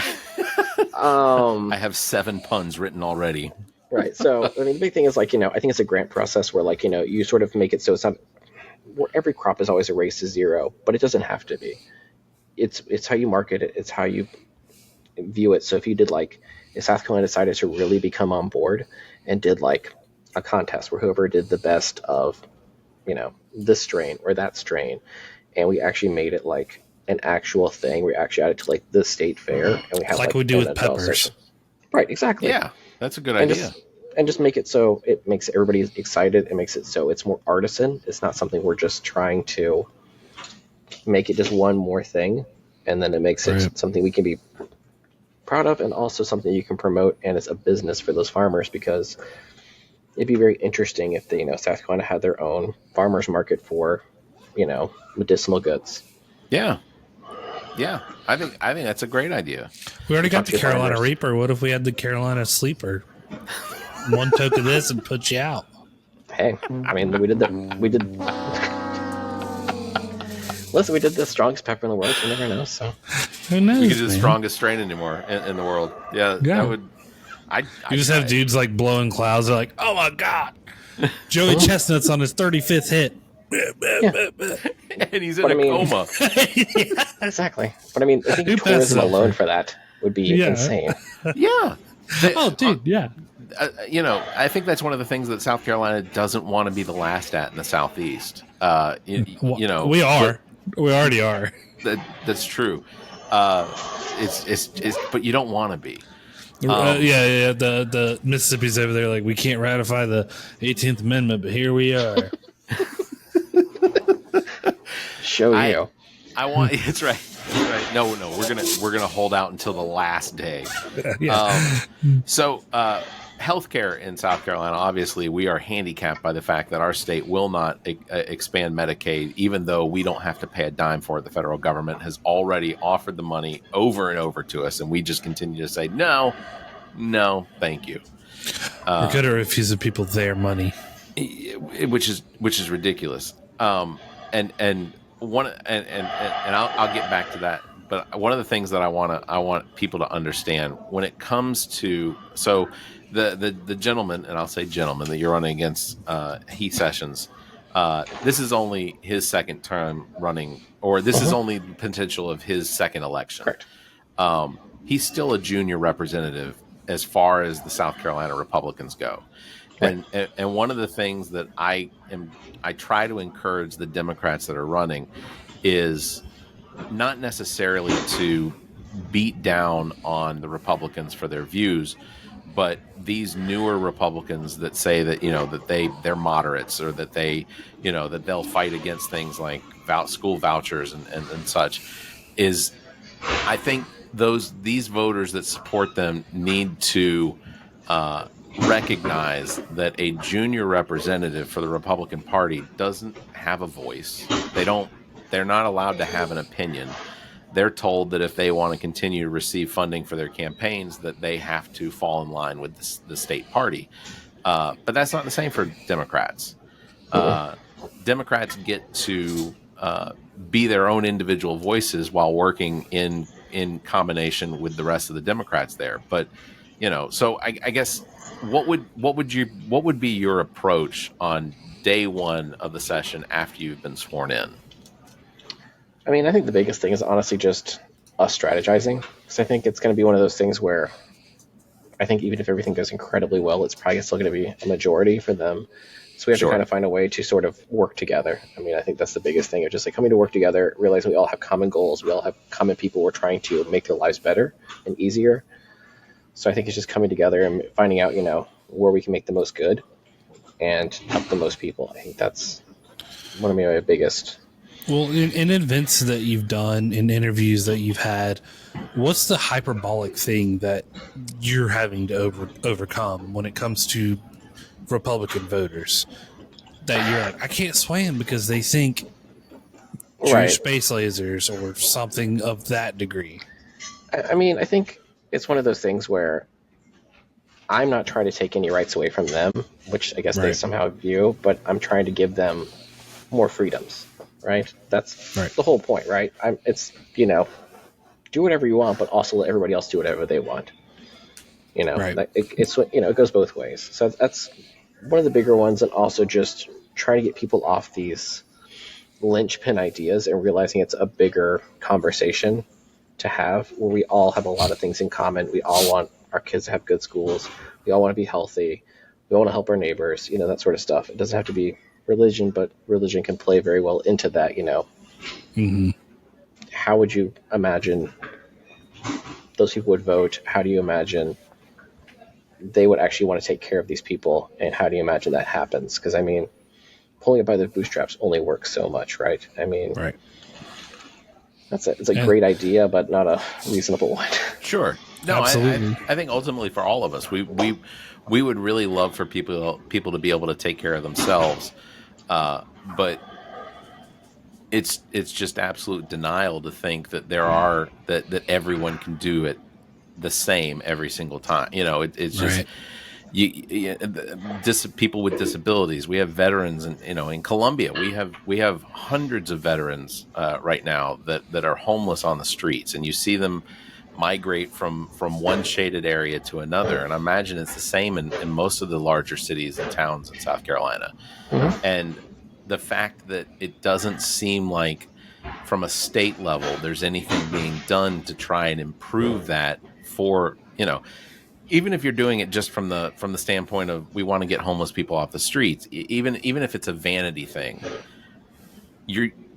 I have 7 puns written already. Right. So, I mean, the big thing is, like, you know, I think it's a grant process where, like, you know, you sort of make it so it's not where every crop is always a race to zero, but it doesn't have to be. It's how you market it. It's how you view it. So if you did, like, if South Carolina decided to really become on board and did, like, a contest where whoever did the best of, you know, this strain or that strain, and we actually made it like an actual thing, we actually added to, like, the state fair, and we have like we do with peppers. Right, exactly. Yeah, that's a good idea. And just make it so it makes everybody excited. It makes it so it's more artisan. It's not something we're just trying to make it just one more thing, and then it makes it something we can be proud of, and also something you can promote, and it's a business for those farmers, because it'd be very interesting if they, you know, South Carolina had their own farmers market for, you know, medicinal goods. Yeah. Yeah, I think that's a great idea. We already got the Carolina Reaper. What if we had the Carolina Sleeper? One toke of this and put you out. Hey, I mean, we did Listen, we did the strongest pepper in the world. You never know. So who knows? We could do the strongest strain anymore in the world. Yeah, that would. You just have dudes like blowing clouds. They're like, "Oh my God, Joey Chestnut's on his 35th hit." And he's in a coma. Exactly. But I mean, I think tourism alone for that would be insane. Yeah. Yeah. You know, I think that's one of the things that South Carolina doesn't want to be the last at in the Southeast. You know, we are. We already are. That's true. It's but you don't want to be. The Mississippi's over there like, we can't ratify the 18th Amendment, but here we are. Show you. I want. It's right. Right. No. We're gonna hold out until the last day. So, healthcare in South Carolina. Obviously, we are handicapped by the fact that our state will not expand Medicaid, even though we don't have to pay a dime for it. The federal government has already offered the money over and over to us, and we just continue to say no, thank you. We're going to refuse the people their money, which is ridiculous. And I'll get back to that. But one of the things that I want people to understand when it comes to the gentleman, and I'll say gentleman, that you're running against, Heath Sessions. This is only his second term running, or this is only the potential of his second election. Correct. He's still a junior representative as far as the South Carolina Republicans go. Right. And one of the things that I try to encourage the Democrats that are running is not necessarily to beat down on the Republicans for their views, but these newer Republicans that say that, you know, that they're moderates, or that they, you know, that they'll fight against things like school vouchers and such, is I think these voters that support them need to recognize that a junior representative for the Republican Party doesn't have a voice. They're not allowed to have an opinion. they're told that if they want to continue to receive funding for their campaigns, that they have to fall in line with the state party. But that's not the same for Democrats. Democrats get to be their own individual voices while working in combination with the rest of the Democrats there. But so I guess what would be your approach on day one of the session after you've been sworn in? I mean, I think the biggest thing is honestly just us strategizing, because I think it's going to be one of those things where I think even if everything goes incredibly well, it's probably still going to be a majority for them. So we have to kind of find a way to sort of work together. I mean, I think that's the biggest thing, of just like coming to work together, realizing we all have common goals. We all have common people we're trying to make their lives better and easier. So I think it's just coming together and finding out, where we can make the most good and help the most people. I think that's one of my biggest. Well, in events that you've done, in interviews that you've had, what's the hyperbolic thing that you're having to overcome when it comes to Republican voters? That you're like, I can't sway them because they think true space lasers or something of that degree. I mean, I think it's one of those things where I'm not trying to take any rights away from them, which I guess they somehow view, but I'm trying to give them more freedoms. Right. That's the whole point, right? It's, do whatever you want, but also let everybody else do whatever they want. It goes both ways. So that's one of the bigger ones. And also just trying to get people off these linchpin ideas and realizing it's a bigger conversation to have, where we all have a lot of things in common. We all want our kids to have good schools. We all want to be healthy. We all want to help our neighbors, that sort of stuff. It doesn't have to be religion, but religion can play very well into that. Mm-hmm. How would you imagine those people would vote? How do you imagine they would actually want to take care of these people? And how do you imagine that happens? Because I mean, pulling it by the bootstraps only works so much, right? I mean, it's a great idea, but not a reasonable one. Sure. No, absolutely. I think ultimately for all of us, we would really love for people to be able to take care of themselves. But it's just absolute denial to think that that everyone can do it the same every single time. It's just people with disabilities. We have veterans, and in Colombia we have hundreds of veterans right now that are homeless on the streets, and you see them migrate from one shaded area to another. And I imagine it's the same in most of the larger cities and towns in South Carolina. Mm-hmm. And the fact that it doesn't seem like from a state level there's anything being done to try and improve that for, even if you're doing it just from the standpoint of we want to get homeless people off the streets, even if it's a vanity thing,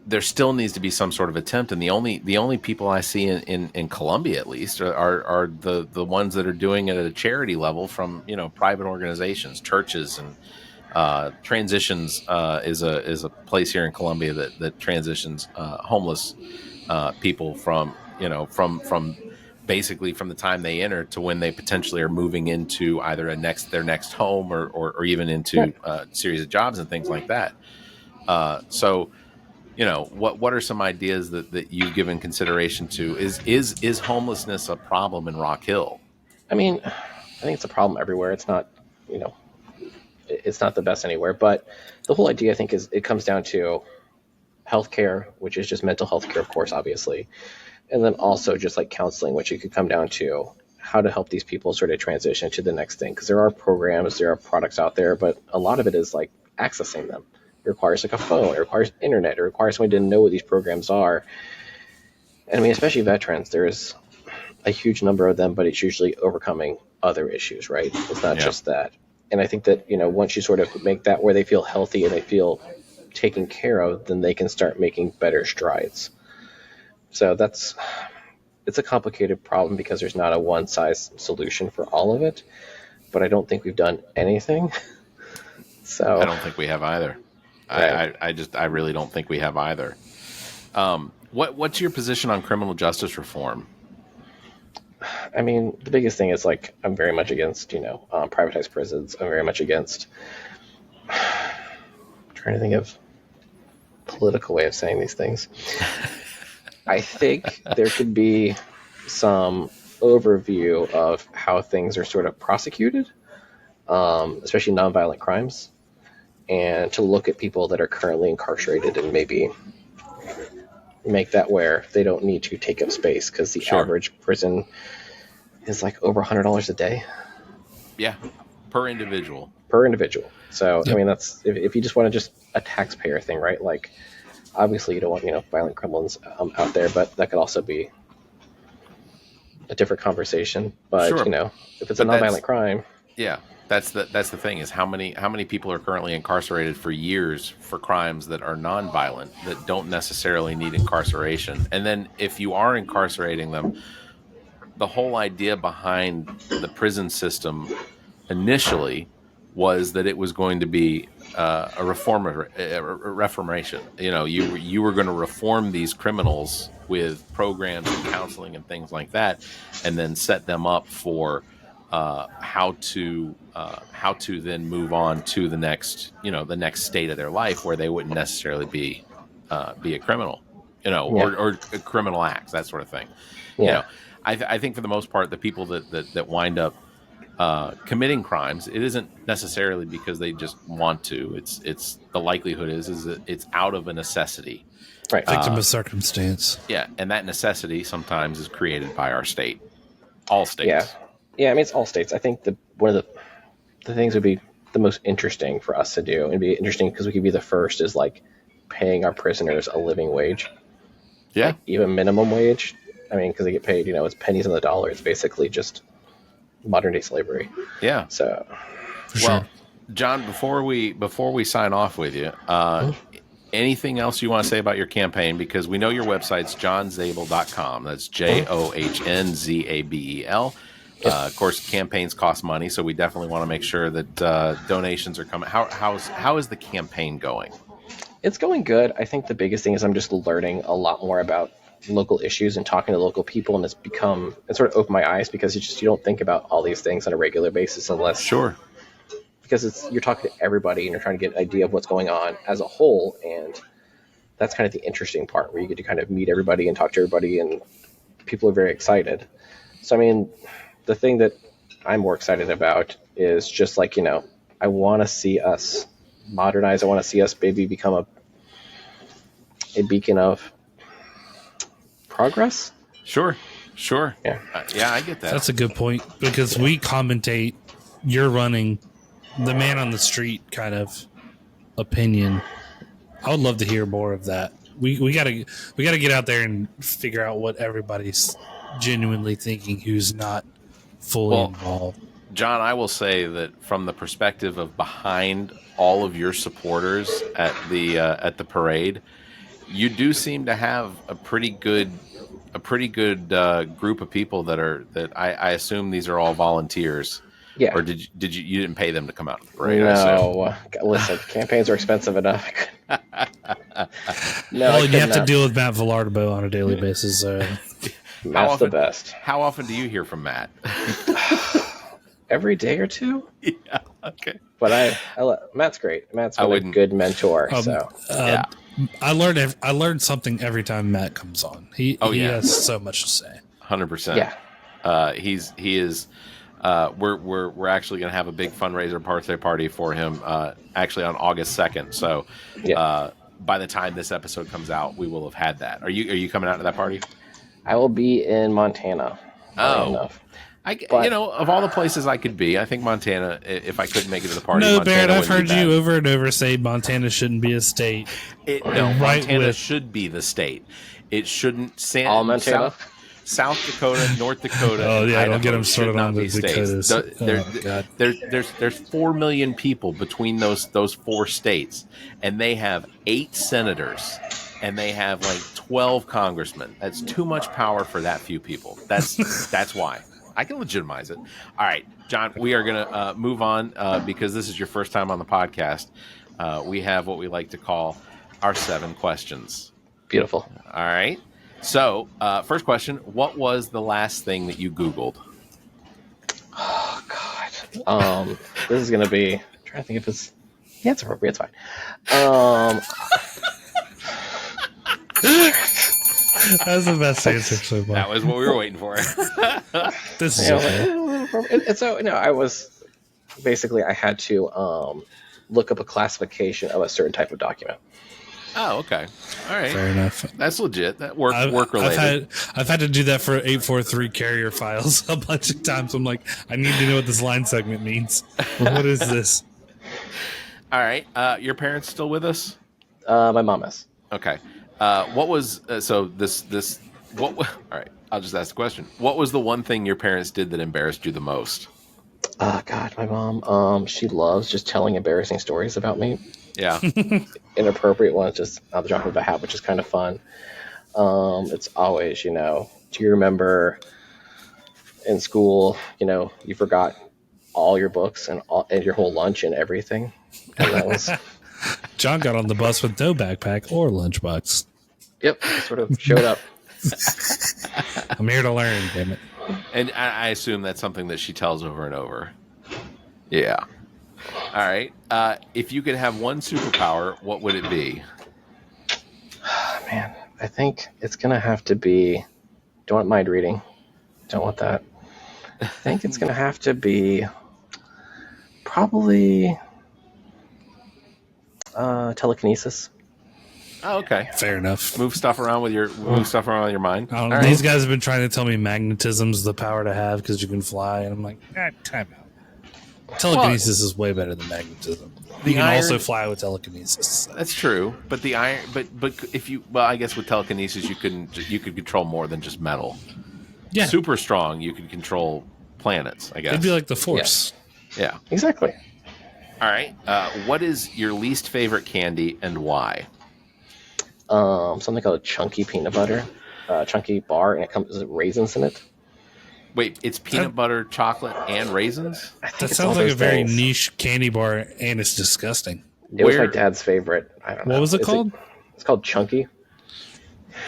there still needs to be some sort of attempt. And the only people I see in Colombia, at least, are the ones that are doing it at a charity level from private organizations, churches, and Transitions is a place here in Colombia that transitions homeless people from basically from the time they enter to when they potentially are moving into either their next home or even into a series of jobs and things like that. So what are some ideas that you've given consideration to? Is homelessness a problem in Rock Hill? I mean, I think it's a problem everywhere. It's not, it's not the best anywhere, but the whole idea, I think, is it comes down to healthcare, which is just mental health care, of course, obviously. And then also just like counseling, which it could come down to how to help these people sort of transition to the next thing. Because there are programs, there are products out there, but a lot of it is like accessing them. It requires like a phone, it requires internet, it requires somebody to know what these programs are. And I mean, especially veterans, there's a huge number of them, but it's usually overcoming other issues, right? It's not just that. And I think that, once you sort of make that where they feel healthy and they feel taken care of, then they can start making better strides. So it's a complicated problem because there's not a one size solution for all of it, but I don't think we've done anything. So I don't think we have either. Right. I really don't think we have either. What's your position on criminal justice reform? I mean, the biggest thing is like, I'm very much against, privatized prisons. I'm very much against, I'm trying to think of political way of saying these things. I think there could be some overview of how things are sort of prosecuted, especially nonviolent crimes, and to look at people that are currently incarcerated and maybe make that where they don't need to take up space, because the average prison is like over $100 a day. Yeah, per individual. So I mean, that's if you just want to just a taxpayer thing, right? Like, obviously you don't want violent criminals out there, but that could also be a different conversation. But if it's a nonviolent crime, that's the thing, is how many people are currently incarcerated for years for crimes that are nonviolent, that don't necessarily need incarceration. And then if you are incarcerating them, the whole idea behind the prison system initially was that it was going to be a reformation. You were going to reform these criminals with programs and counseling and things like that, and then set them up for how to then move on to the next state of their life, where they wouldn't necessarily be a criminal, or criminal acts, that sort of thing. I think for the most part, the people that wind up committing crimes, it isn't necessarily because they just want to. It's the likelihood is that it's out of a necessity, right? Victim of circumstance. Yeah, and that necessity sometimes is created by our state, all states. Yeah. I mean, it's all states. I think one of the things would be the most interesting for us to do, and be interesting because we could be the first, is like paying our prisoners a living wage. Yeah, like even minimum wage. I mean, because they get paid, it's pennies on the dollar. It's basically just modern day slavery. Yeah. So, well, John, before we sign off with you, anything else you want to say about your campaign? Because we know your website's johnzabel.com. That's JOHNZABEL. Of course, campaigns cost money, so we definitely want to make sure that donations are coming. How is the campaign going? It's going good. I think the biggest thing is I'm just learning a lot more about local issues and talking to local people, and it's sort of opened my eyes, because you don't think about all these things on a regular basis unless because you're talking to everybody and you're trying to get an idea of what's going on as a whole, and that's kind of the interesting part, where you get to kind of meet everybody and talk to everybody, and people are very excited. So I mean, the thing that I'm more excited about is just like, I want to see us modernize. I want to see us maybe become a beacon of progress. Sure. Yeah. I get that. That's a good point, because we commentate, you're running the man on the street kind of opinion. I would love to hear more of that. We gotta get out there and figure out what everybody's genuinely thinking, who's not fully involved. John, I will say that from the perspective of behind all of your supporters at the parade, you do seem to have a pretty good group of people that I assume these are all volunteers. Yeah. Or did you didn't pay them to come out to the parade? No. Listen, campaigns are expensive enough. Well, you have to deal with Matt Villardo on a daily basis. Matt's the best. How often do you hear from Matt? Every day or two. Yeah. Okay. But Matt's great. Matt's been a good mentor. Yeah. I learned something every time Matt comes on. He has so much to say. 100%. Yeah. He is. We're actually going to have a big fundraiser birthday party for him. Actually on August 2nd. So, by the time this episode comes out, we will have had that. Are you coming out to that party? I will be in Montana. Enough. Of all the places I could be, I think Montana, if I couldn't make it to the party. No, Barrett, I've heard you over and over say Montana shouldn't be a state. Montana should be the state. It shouldn't. All Montana? South Dakota, North Dakota. Oh yeah, Idaho don't get them started on the Dakotas. There's 4 million people between those 4 states, and they have 8 senators, and they have like 12 congressmen. That's too much power for that few people. That's why. I can legitimize it. All right, John, we are going to move on because this is your first time on the podcast. We have what we like to call our 7 questions. Beautiful. All right. So, first question, what was the last thing that you Googled? Oh, God. This is going to be... I'm trying to think if it's... Yeah, it's appropriate. It's fine. That's the best answer so far. That was what we were waiting for. This is okay. And so, I was basically, I had to look up a classification of a certain type of document. Oh, okay. All right. Fair enough. That's legit. That work related. I've had to do that for 843 carrier files a bunch of times. I'm like, I need to know what this line segment means. What is this? All right. Your parents still with us? My mom is. Okay. What was all right. I'll just ask the question. What was the one thing your parents did that embarrassed you the most? God, my mom, she loves just telling embarrassing stories about me. Yeah. Inappropriate ones, just out the drop of a hat, which is kind of fun. It's always, do you remember in school, you forgot all your books and your whole lunch and everything? And that was... John got on the bus with no backpack or lunchbox. Yep, sort of showed up. I'm here to learn, damn it. And I assume that's something that she tells over and over. Yeah. All right. If you could have one superpower, what would it be? Man, I think it's going to have to be... Don't want mind reading. Don't want that. I think it's going to have to be probably telekinesis. Oh, okay. Fair enough. Move stuff around with your mind. I don't know. All These right. guys have been trying to tell me magnetism's the power to have because you can fly, and I'm like, time out. Telekinesis is way better than magnetism. You can also fly with telekinesis. That's true, but if you I guess with telekinesis you could control more than just metal. Yeah, Super strong, you could control planets. I guess it'd be like the Force. Yeah. Exactly. All right. What is your least favorite candy and why? Something called chunky peanut butter, chunky bar, and it comes with raisins in it. Wait, it's peanut butter, chocolate, and raisins? That sounds like a very niche candy bar, and it's disgusting. It was my dad's favorite. I don't know. What was it called? It's called Chunky.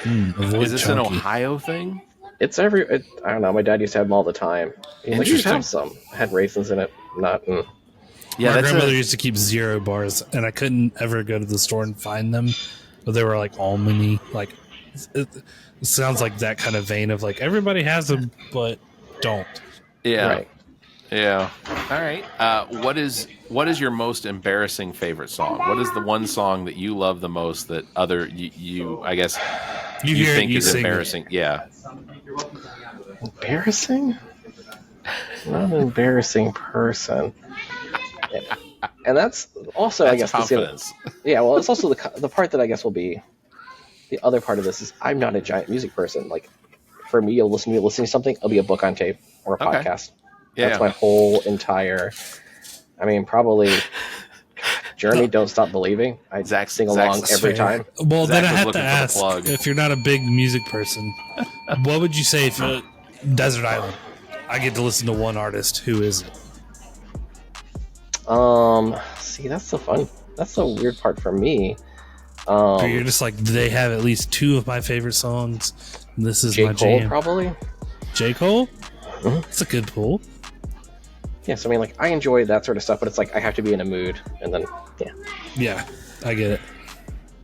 Is this an Ohio thing? It's I don't know. My dad used to have them all the time. He's like, you should have some. It had raisins in it. Yeah, my grandmother used to keep 0 bars, and I couldn't ever go to the store and find them. But they were like almondy. Like it sounds like that kind of vein of like everybody has them, but don't. Yeah. Right. Yeah. All right. What is your most embarrassing favorite song? What is the one song that you love the most that you I guess you think is embarrassing? Yeah. Embarrassing? I'm not an embarrassing person. And that's also, I guess, confidence. Well, it's also the part that I guess will be the other part of this is I'm not a giant music person. Like, for me, you'll listening to something, it'll be a book on tape or a podcast. Yeah, that's my whole entire. I mean, probably Journey, Don't Stop Believing. I sing along every time. Well, Zach then I have looking to for the ask, plug. if you're not a big music person, what would you say if Desert Island? I get to listen to one artist. Who is it? See, that's the weird part for me. You're just like, they have at least 2 of my favorite songs. This is my Cole, jam. probably. J. Cole? Mm-hmm. That's a good pull. Yeah, so I mean, like, I enjoy that sort of stuff, but it's like I have to be in a mood, and then Yeah, I get it.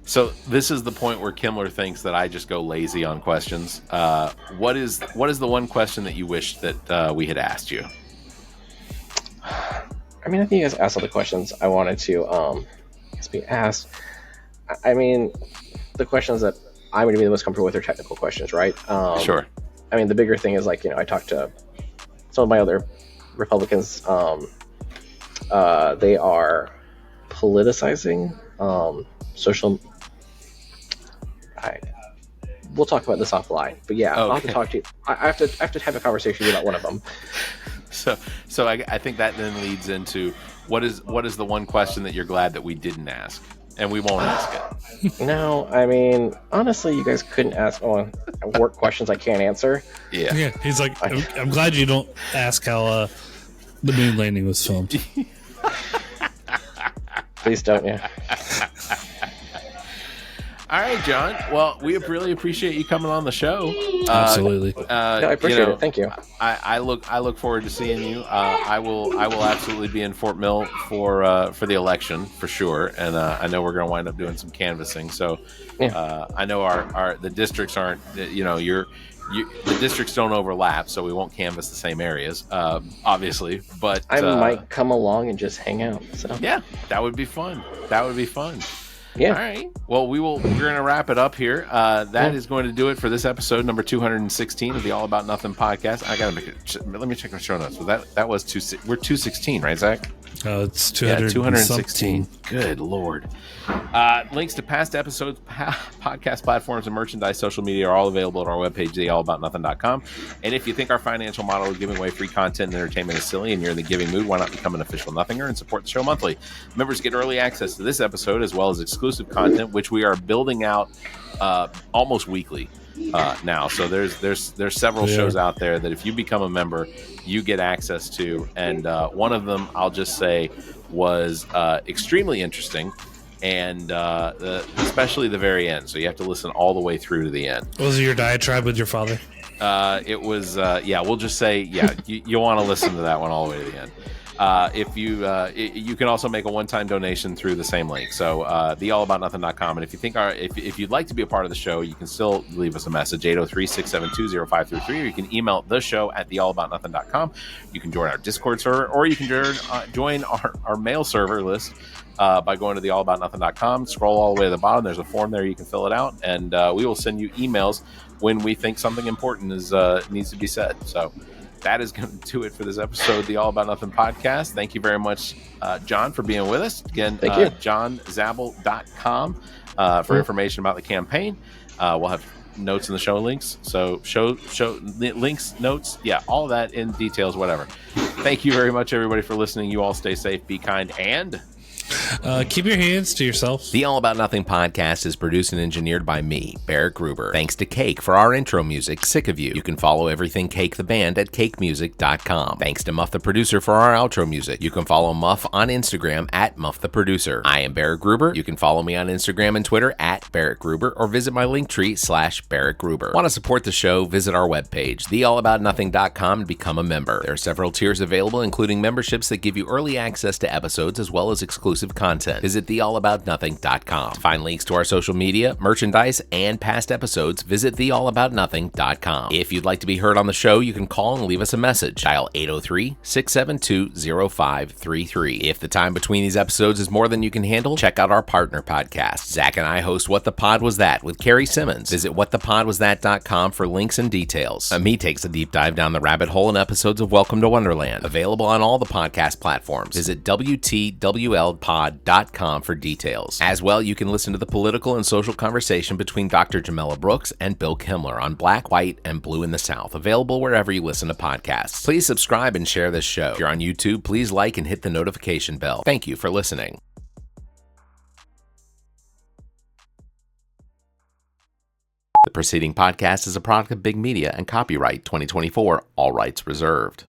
So this is the point where Kimmler thinks that I just go lazy on questions. What is the one question that you wish that we had asked you? I mean, I think you guys asked all the questions I wanted to be asked. I mean, the questions that I'm going to be the most comfortable with are technical questions, right? Sure. I mean, the bigger thing is like, I talked to some of my other Republicans. They are politicizing social. We'll talk about this offline, but yeah, okay. I'll have to talk to you. I have to have a conversation about one of them. So I think that then leads into what is the one question that you're glad that we didn't ask, and we won't ask it. No, I mean, honestly, you guys couldn't ask work questions I can't answer. Yeah. He's like, I'm glad you don't ask how the moon landing was filmed. Please don't, yeah. All right, John. Well, we really appreciate you coming on the show. Absolutely. I appreciate it. Thank you. I look forward to seeing you. I will absolutely be in Fort Mill for the election for sure, and I know we're going to wind up doing some canvassing. So I know the districts aren't. The districts don't overlap, so we won't canvass the same areas, obviously. But I might come along and just hang out. So yeah, that would be fun. Yeah. All right. Well, we're going to wrap it up here. That is going to do it for this episode, number 216 of the All About Nothing podcast. Let me check my show notes. That was we're 216, right, Zach? It's 216. Good Lord. Links to past episodes, podcast platforms, and merchandise, social media are all available at our webpage, theallaboutnothing.com. And if you think our financial model of giving away free content and entertainment is silly and you're in the giving mood, why not become an official Nothinger and support the show monthly? Members get early access to this episode as well as exclusive content, which we are building out almost weekly now. So there's several shows out there that if you become a member, you get access to. And one of them, I'll just say, was extremely interesting. And especially the very end. So you have to listen all the way through to the end. Was it your diatribe with your father? It was, we'll just say, you want to listen to that one all the way to the end. If you can also make a one-time donation through the same link. So theallaboutnothing.com. And if you think if you'd like to be a part of the show, you can still leave us a message, 803-672-0533, or you can email the show at theallaboutnothing.com. You can join our Discord server, or you can join our mail server list by going to theallaboutnothing.com. Scroll all the way to the bottom. There's a form there. You can fill it out, and we will send you emails when we think something important needs to be said. So that is going to do it for this episode of the All About Nothing podcast. Thank you very much, John, for being with us. Again, thank you. JohnZabel.com for information about the campaign. We'll have notes in the show links. So show links, notes, all that in details, whatever. Thank you very much, everybody, for listening. You all stay safe, be kind, and keep your hands to yourself. The All About Nothing podcast is produced and engineered by me, Barrett Gruber. Thanks to Cake for our intro music, Sick of You. You can follow everything Cake the band at cakemusic.com. Thanks to Muff the producer for our outro music. You can follow Muff on Instagram at Muff the producer. I am Barrett Gruber. You can follow me on Instagram and Twitter at Barrett Gruber, or visit my Linktree /Barrett Gruber. Want to support the show? Visit our webpage, theallaboutnothing.com, and become a member. There are several tiers available, including memberships that give you early access to episodes as well as exclusive content. Visit theallaboutnothing.com. To find links to our social media, merchandise, and past episodes, visit theallaboutnothing.com. If you'd like to be heard on the show, you can call and leave us a message. Dial 803-672-0533. If the time between these episodes is more than you can handle, check out our partner podcast. Zach and I host What the Pod Was That with Carrie Simmons. Visit whatthepodwasthat.com for links and details. Me takes a deep dive down the rabbit hole in episodes of Welcome to Wonderland. Available on all the podcast platforms. Visit WTWLpod.com for details. As well, you can listen to the political and social conversation between Dr. Jamela Brooks and Bill Kimmler on Black, White, and Blue in the South, available wherever you listen to podcasts. Please subscribe and share this show. If you're on YouTube, please like and hit the notification bell. Thank you for listening. The preceding podcast is a product of Big Media and copyright 2024, all rights reserved.